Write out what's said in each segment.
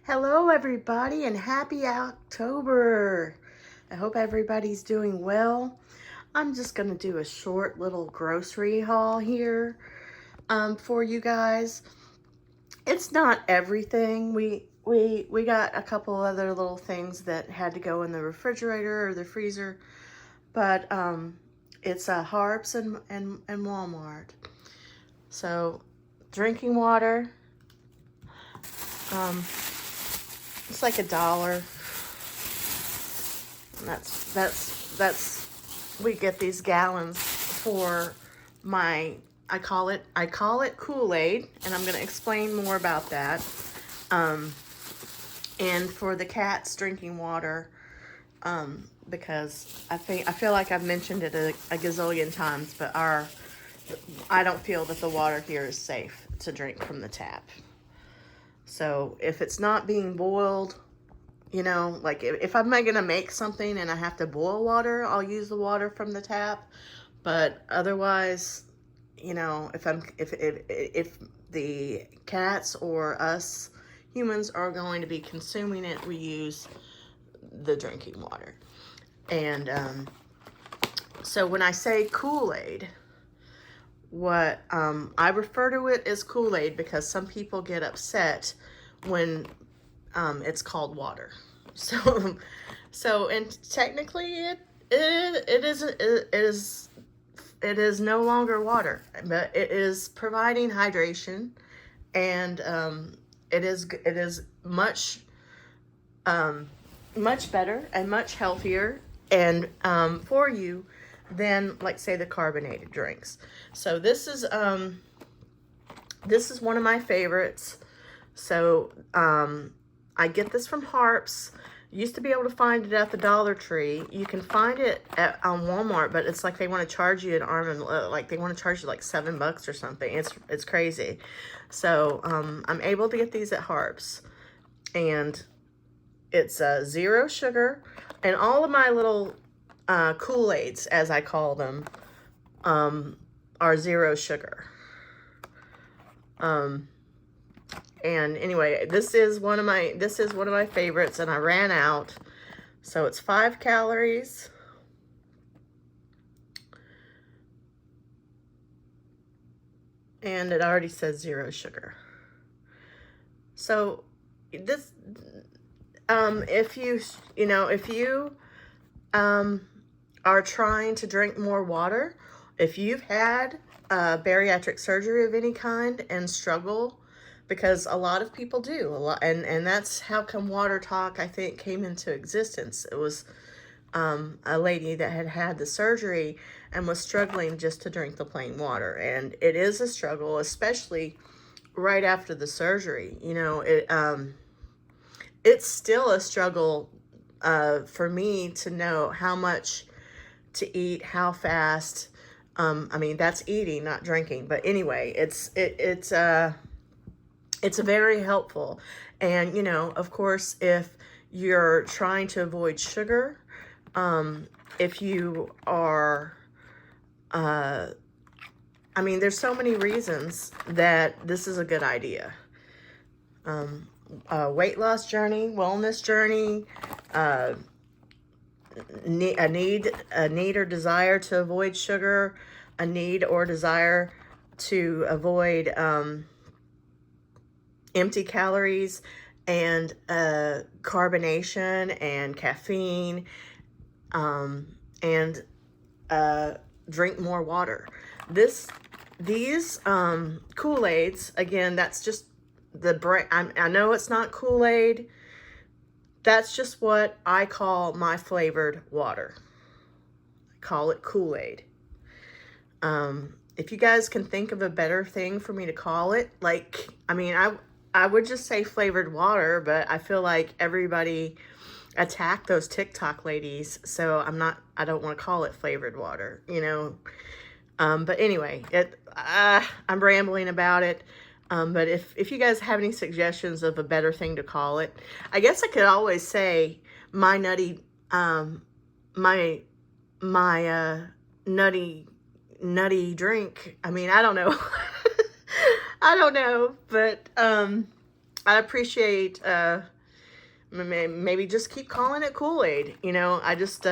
Hello, everybody, and happy October. I hope everybody's doing well. I'm just going to do a short little grocery haul here for you guys. It's not everything. We got a couple other little things that had to go in the refrigerator or the freezer, but it's Harps and Walmart. So, drinking water. It's like $1. That's we get these gallons for my I call it Kool-Aid, and I'm going to explain more about that. And for the cats drinking water, because I feel like I've mentioned it a gazillion times, but I don't feel that the water here is safe to drink from the tap. So if it's not being boiled, like if I'm going to make something and I have to boil water, I'll use the water from the tap. But otherwise, if the cats or us humans are going to be consuming it, we use the drinking water. And so when I say Kool-Aid, what I refer to it as Kool-Aid because some people get upset when it's called water. So and technically it is no longer water, but it is providing hydration, and it is much much better and much healthier and for you than, like, say, the carbonated drinks. So this is one of my favorites. So I get this from Harps. Used to be able to find it at the Dollar Tree. You can find it on Walmart, but it's like they want to charge you an arm and like they want to charge you like $7 or something. It's crazy. So I'm able to get these at Harps, and it's 0 sugar, and all of my little Kool-Aids, as I call them, are 0 sugar. And anyway, this is one of my favorites, and I ran out. So it's 5 calories. And it already says 0 sugar. So this, if you are trying to drink more water, if you've had bariatric surgery of any kind and struggle, because a lot of people do, and that's how come Water Talk, I think, came into existence. It was a lady that had the surgery and was struggling just to drink the plain water, and it is a struggle, especially right after the surgery. It's still a struggle for me to know how much to eat, how fast. I mean, that's eating, not drinking. But anyway, it's very helpful. And, of course, if you're trying to avoid sugar, if you are, there's so many reasons that this is a good idea. Weight loss journey, wellness journey, a need or desire to avoid sugar, a need or desire to avoid empty calories and carbonation and caffeine, and drink more water. These Kool-Aids, again, that's just the brand. I know it's not Kool-Aid. That's just what I call my flavored water. I call it Kool-Aid. If you guys can think of a better thing for me to call it, I would just say flavored water, but I feel like everybody attacked those TikTok ladies, so I don't want to call it flavored water, But anyway, I'm rambling about it. But if you guys have any suggestions of a better thing to call it, I guess I could always say my nutty drink. I mean, I don't know. I don't know, but I'd appreciate, maybe just keep calling it Kool-Aid. You know, I just,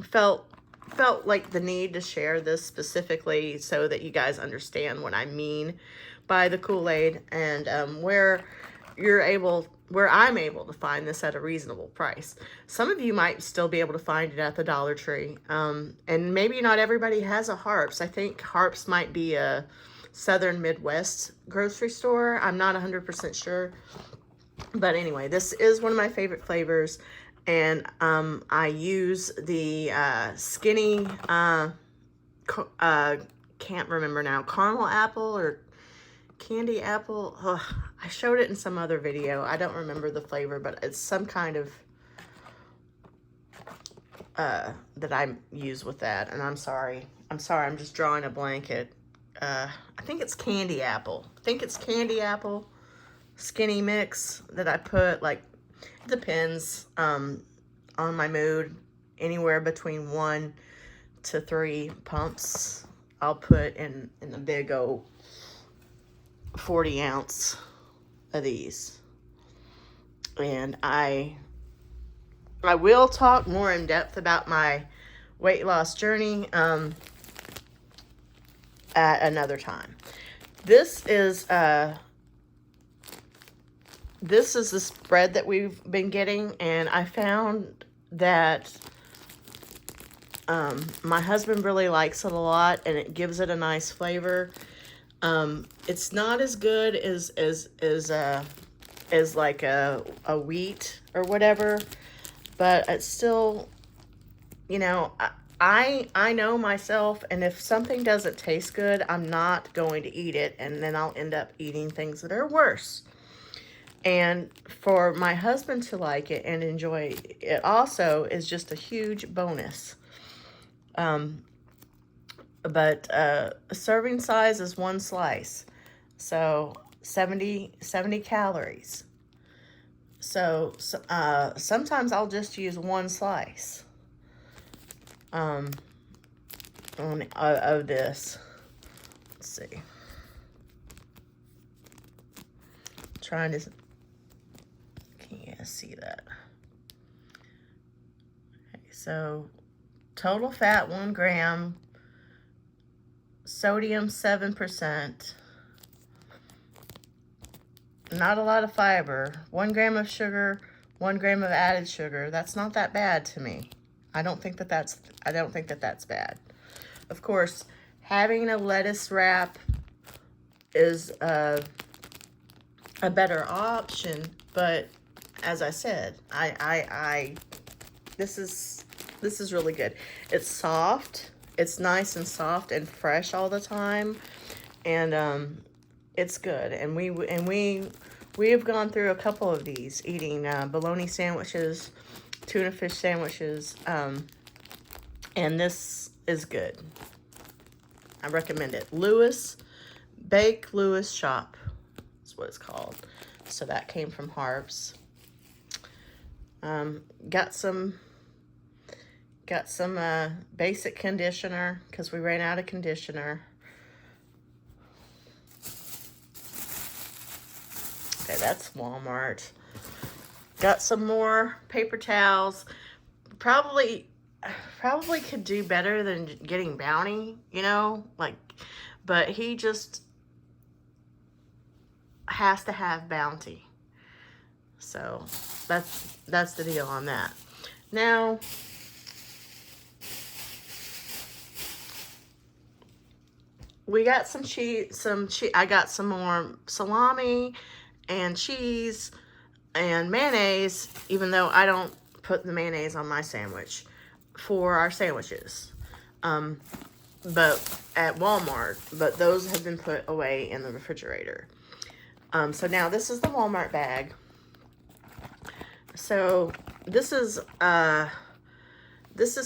felt like the need to share this specifically so that you guys understand what I mean by the Kool-Aid, and where I'm able to find this at a reasonable price. Some of you might still be able to find it at the Dollar Tree, and maybe not everybody has a Harps. I think Harps might be a Southern Midwest grocery store. I'm not 100% sure. But anyway, this is one of my favorite flavors, and I use the skinny, can't remember now, caramel apple or candy apple. Ugh, I showed it in some other video. I don't remember the flavor, but it's some kind of that I use with that. And I'm sorry, I'm just drawing a blanket. I think it's candy apple. Skinny mix that I put, like, it depends on my mood, anywhere between 1 to 3 pumps I'll put in the big old 40 ounce of these. And I will talk more in depth about my weight loss journey at another time. This is the spread that we've been getting, and I found that my husband really likes it a lot, and it gives it a nice flavor. It's not as good as like a wheat or whatever, but it's still, you know, I know myself, and if something doesn't taste good, I'm not going to eat it, and then I'll end up eating things that are worse. And for my husband to like it and enjoy it also is just a huge bonus. But a serving size is 1 slice. So 70 calories. So sometimes I'll just use 1 slice of this. Let's see. Trying to, can you see that? Okay, so total fat 1 gram, sodium 7%, not a lot of fiber, 1 gram of sugar, 1 gram of added sugar. That's not that bad to me. I don't think that that's bad. Of course, having a lettuce wrap is a better option, but as I said, this is really good. It's soft. It's nice and soft and fresh all the time, and it's good. And we have gone through a couple of these, eating bologna sandwiches, tuna fish sandwiches, and this is good. I recommend it. Bake Lewis Shop is what it's called. So that came from Harps. Got some basic conditioner because we ran out of conditioner. Okay, that's Walmart. Got some more paper towels. Probably could do better than getting Bounty, you know, like, but he just has to have Bounty. So that's the deal on that. Now, we got some cheese, I got some more salami and cheese and mayonnaise, even though I don't put the mayonnaise on my sandwich, for our sandwiches. But at Walmart, but those have been put away in the refrigerator. So now this is the Walmart bag. So this is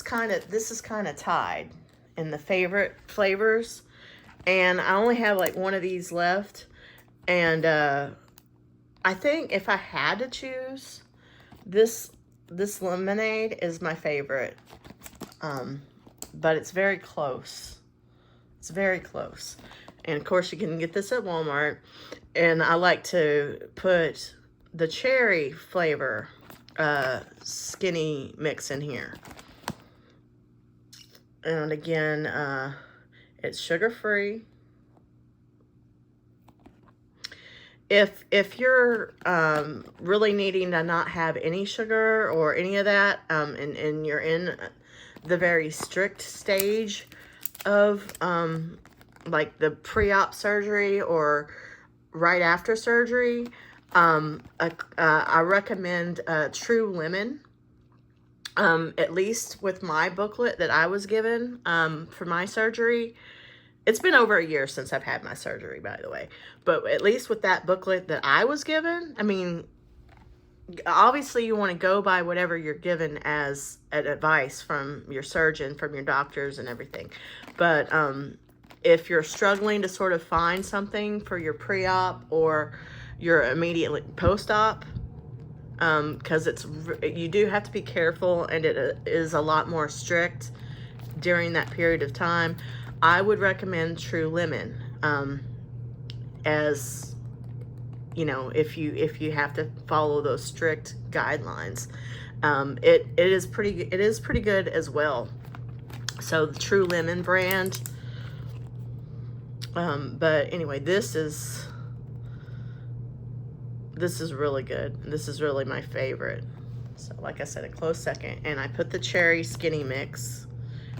kind of tied in the favorite flavors, and I only have like one of these left, and I think if I had to choose, this lemonade is my favorite, but it's very close. It's very close. And of course you can get this at Walmart. And I like to put the cherry flavor skinny mix in here. And again, it's sugar-free. If you're really needing to not have any sugar or any of that, and you're in the very strict stage of like the pre-op surgery or right after surgery, I recommend True Lemon. At least with my booklet that I was given for my surgery. It's been over a year since I've had my surgery, by the way. But at least with that booklet that I was given, I mean, obviously you want to go by whatever you're given as advice from your surgeon, from your doctors and everything. But if you're struggling to sort of find something for your pre-op or your immediately post-op, because you do have to be careful, and it is a lot more strict during that period of time, I would recommend True Lemon, as you know, if you have to follow those strict guidelines. It is pretty good as well. So the True Lemon brand. But anyway, this is really good. This is really my favorite. So like I said, a close second. And I put the cherry skinny mix.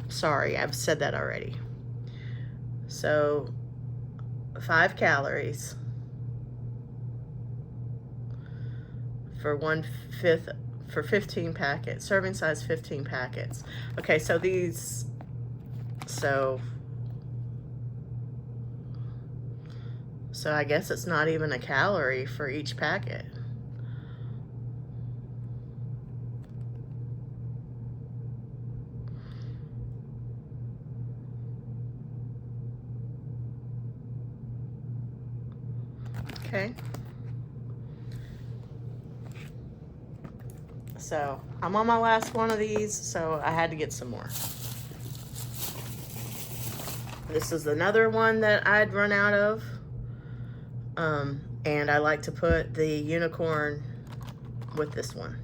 Sorry, I've said that already. So 5 calories for 1/5 for 15 packets, serving size 15 packets. Okay, so these, so I guess it's not even a calorie for each packet. Okay. So I'm on my last one of these, so I had to get some more. This is another one that I'd run out of. And I like to put the unicorn with this one.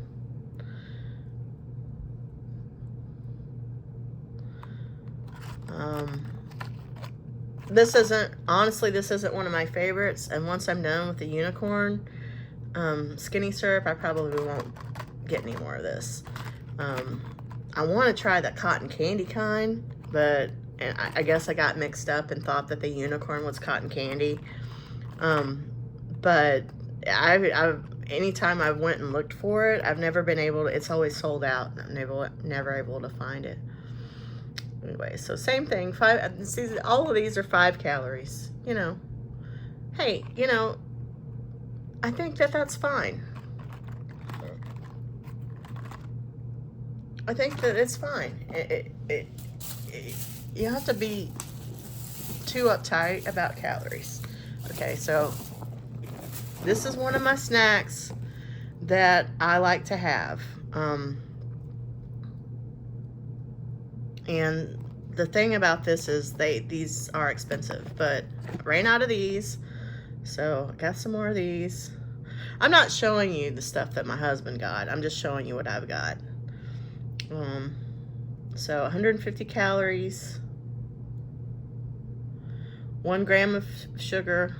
This isn't one of my favorites, and once I'm done with the unicorn skinny syrup, I probably won't get any more of this. I want to try the cotton candy kind, but I guess I got mixed up and thought that the unicorn was cotton candy. But anytime I went and looked for it, I've never been able to, it's always sold out. I'm never able to find it. Anyway, so same thing. All of these are 5 calories, you know. Hey, you know, I think that's fine. I think that it's fine. You don't have to be too uptight about calories. Okay, so this is one of my snacks that I like to have. And the thing about this is these are expensive, but I ran out of these, so I got some more of these. I'm not showing you the stuff that my husband got. I'm just showing you what I've got. So 150 calories, 1 gram of sugar,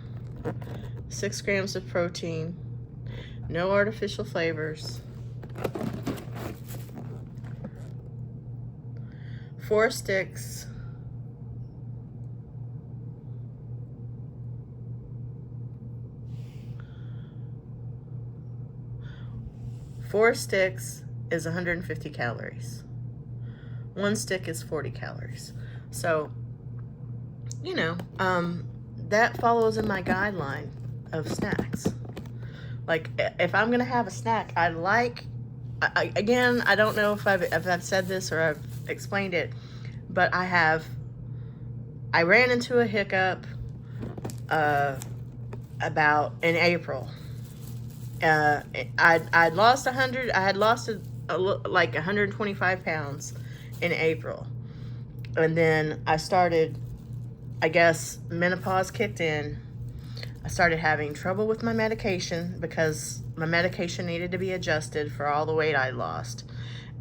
6 grams of protein, no artificial flavors, 4 sticks, is 150 calories. 1 stick is 40 calories. So, you know, that follows in my guideline of snacks. Like, if I'm gonna have a snack, again, I don't know if I've said this or I've explained it, but I ran into a hiccup about in April. I'd lost 100. I had lost like 125 pounds in April, and then I started I guess menopause kicked in. I started having trouble with my medication because my medication needed to be adjusted for all the weight I lost.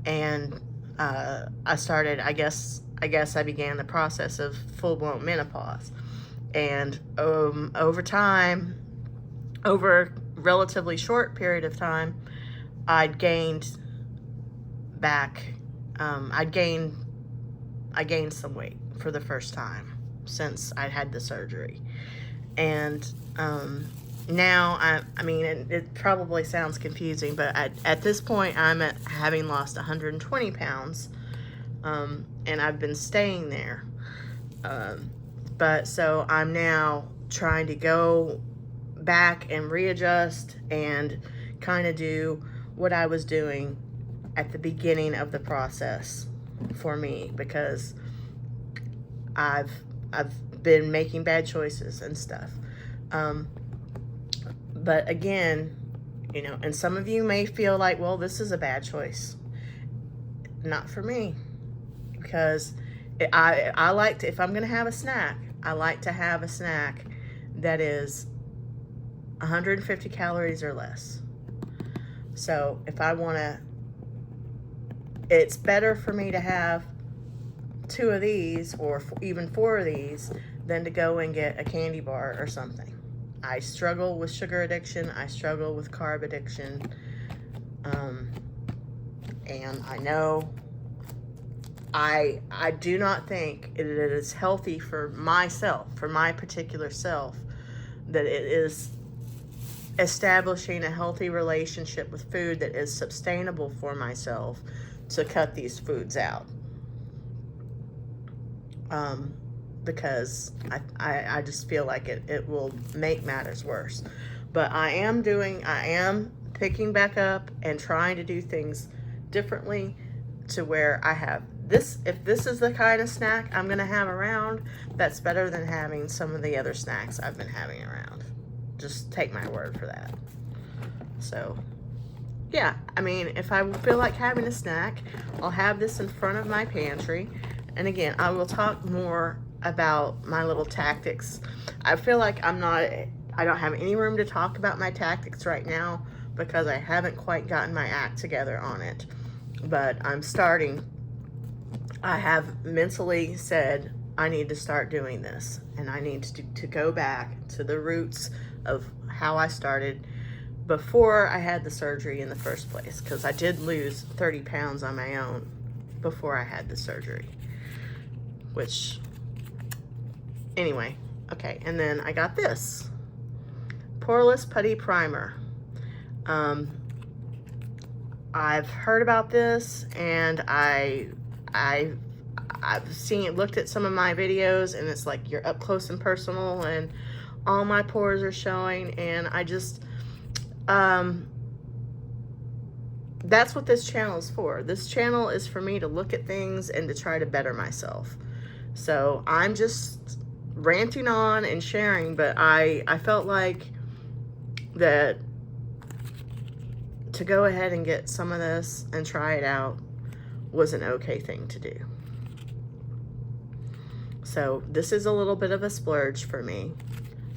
And I started, I guess I began the process of full-blown menopause. And over time, over a relatively short period of time, I'd gained back, I gained some weight for the first time since I'd had the surgery. And now, I mean, it probably sounds confusing, but at this point, I'm at having lost 120 pounds, and I've been staying there. But so I'm now trying to go back and readjust and kind of do what I was doing at the beginning of the process for me, because I've been making bad choices and stuff. But again, you know, and some of you may feel like, well, this is a bad choice. Not for me, because I like to, if I'm going to have a snack, I like to have a snack that is 150 calories or less. So if I want to, it's better for me to have 2 of these or even 4 of these than to go and get a candy bar or something. I struggle with sugar addiction. I struggle with carb addiction. And I know I do not think it is healthy for myself, for my particular self, that it is establishing a healthy relationship with food that is sustainable for myself to cut these foods out. Because I just feel like it will make matters worse. But I am picking back up and trying to do things differently to where I have this. If this is the kind of snack I'm going to have around, that's better than having some of the other snacks I've been having around. Just take my word for that. So, yeah, I mean, if I feel like having a snack, I'll have this in front of my pantry. And again, I will talk more about my little tactics. I feel like I don't have any room to talk about my tactics right now because I haven't quite gotten my act together on it. But I'm starting. I have mentally said I need to start doing this, and I need to go back to the roots of how I started before I had the surgery in the first place, because I did lose 30 pounds on my own before I had the surgery. Which, anyway, okay, and then I got this Poreless Putty Primer. I've heard about this, and I've seen it, looked at some of my videos, and it's like you're up close and personal, and all my pores are showing, and I just, that's what this channel is for. This channel is for me to look at things and to try to better myself. So I'm just ranting on and sharing, but I felt like that to go ahead and get some of this and try it out was an okay thing to do. So this is a little bit of a splurge for me.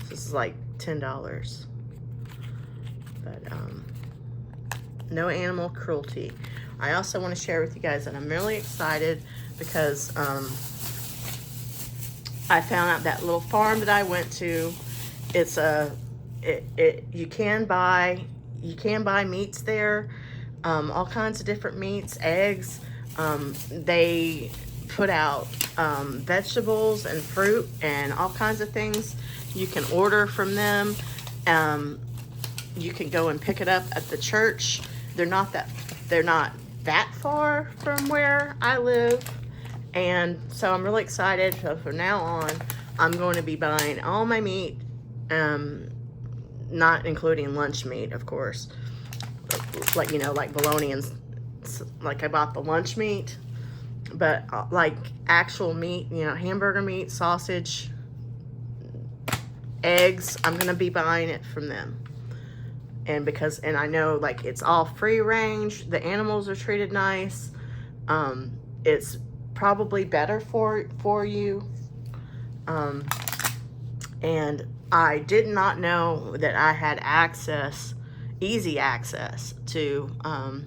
This is like $10. But no animal cruelty. I also want to share with you guys that I'm really excited because I found out that little farm that I went to, it's you can buy meats there, all kinds of different meats, eggs. They put out vegetables and fruit and all kinds of things. You can order from them. You can go and pick it up at the church. They're not that far from where I live. And so I'm really excited. So from now on, I'm going to be buying all my meat, not including lunch meat, of course. Like, you know, like bologna and, like I bought the lunch meat, but like actual meat, you know, hamburger meat, sausage, eggs, I'm going to be buying it from them. And I know like it's all free range. The animals are treated nice. It's probably better for you And I did not know that I had access, easy access to uh,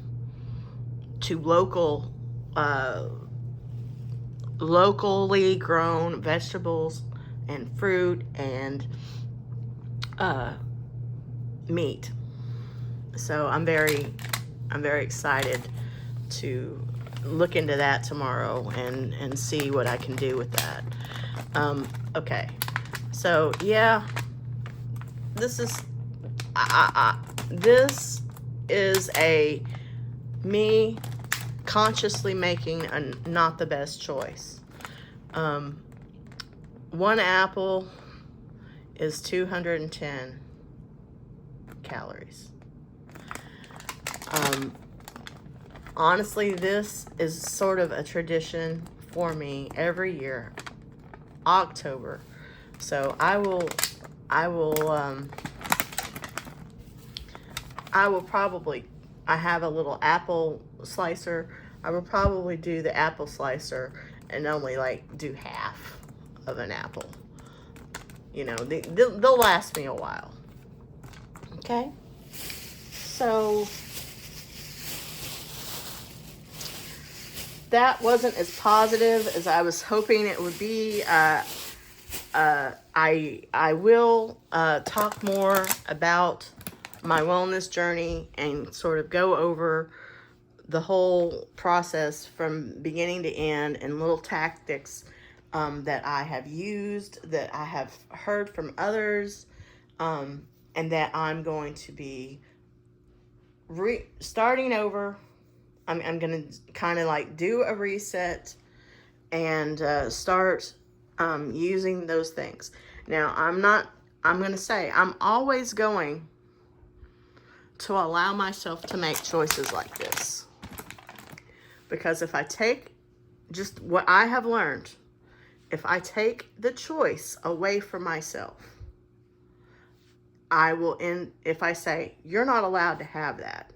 locally grown vegetables and fruit and uh, meat. So I'm very excited to look into that tomorrow and see what I can do with that. Okay, so yeah, this is this is a me consciously making a not the best choice. One apple is 210 calories. Honestly, this is sort of a tradition for me every year, October. So I will probably, I have a little apple slicer. I will probably do the apple slicer and only like do half of an apple. You know, they'll last me a while. Okay? So that wasn't as positive as I was hoping it would be. I will talk more about my wellness journey and sort of go over the whole process from beginning to end and little tactics that I have used, that I have heard from others, and that I'm going to be starting over. I'm going to kind of like do a reset and start using those things. Now, I'm going to say, I'm always going to allow myself to make choices like this. Because if I take just what I have learned, if I take the choice away from myself, I will end, if I say, you're not allowed to have that,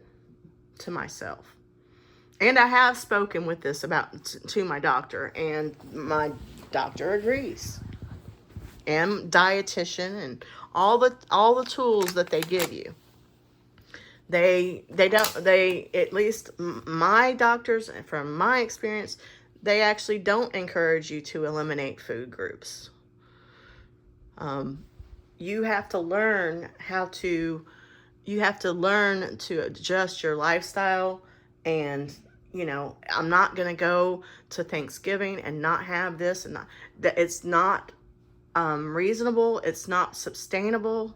to myself. And I have spoken with this about to my doctor, and my doctor agrees. And dietitian and all the tools that they give you. They at least my doctors, from my experience, they actually don't encourage you to eliminate food groups. You have to learn to adjust your lifestyle. And I'm not going to go to Thanksgiving and not have this, and that it's not reasonable, it's not sustainable,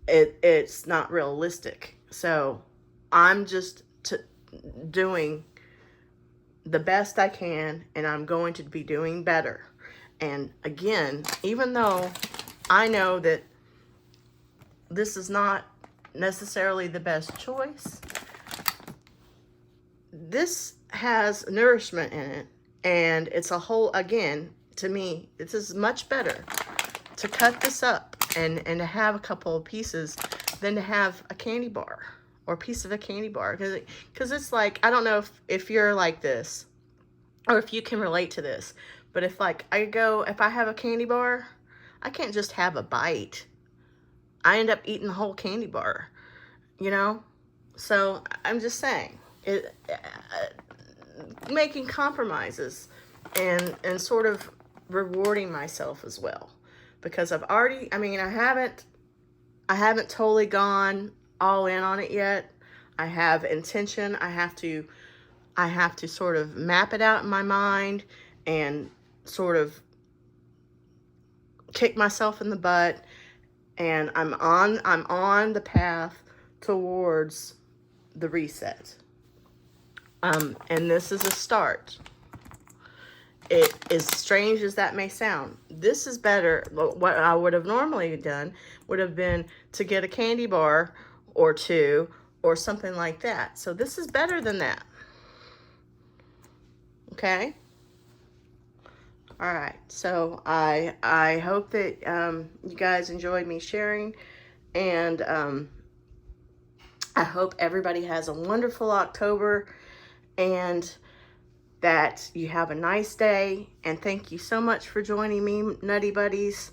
it's not realistic. So I'm just doing the best I can, and I'm going to be doing better. And again, even though I know that this is not necessarily the best choice, this has nourishment in it, and it's a whole, again, to me, this is much better to cut this up and to have a couple of pieces than to have a candy bar or a piece of a candy bar. Because it's like, I don't know if you're like this or if you can relate to this, but if I have a candy bar, I can't just have a bite. I end up eating the whole candy bar, So I'm just saying, making compromises and sort of rewarding myself as well. Because I haven't totally gone all in on it yet. I have intention. I have to sort of map it out in my mind and sort of kick myself in the butt. And I'm on the path towards the reset. And this is a start. It, as strange as that may sound, this is better. What I would have normally done would have been to get a candy bar or two or something like that. So this is better than that. Okay? All right. So I hope that you guys enjoyed me sharing, and I hope everybody has a wonderful October. And that you have a nice day. And thank you so much for joining me, Nutty Buddies.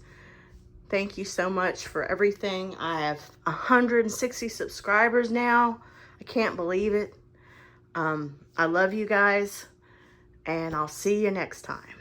Thank you so much for everything. I have 160 subscribers now. I can't believe it. I love you guys, and I'll see you next time.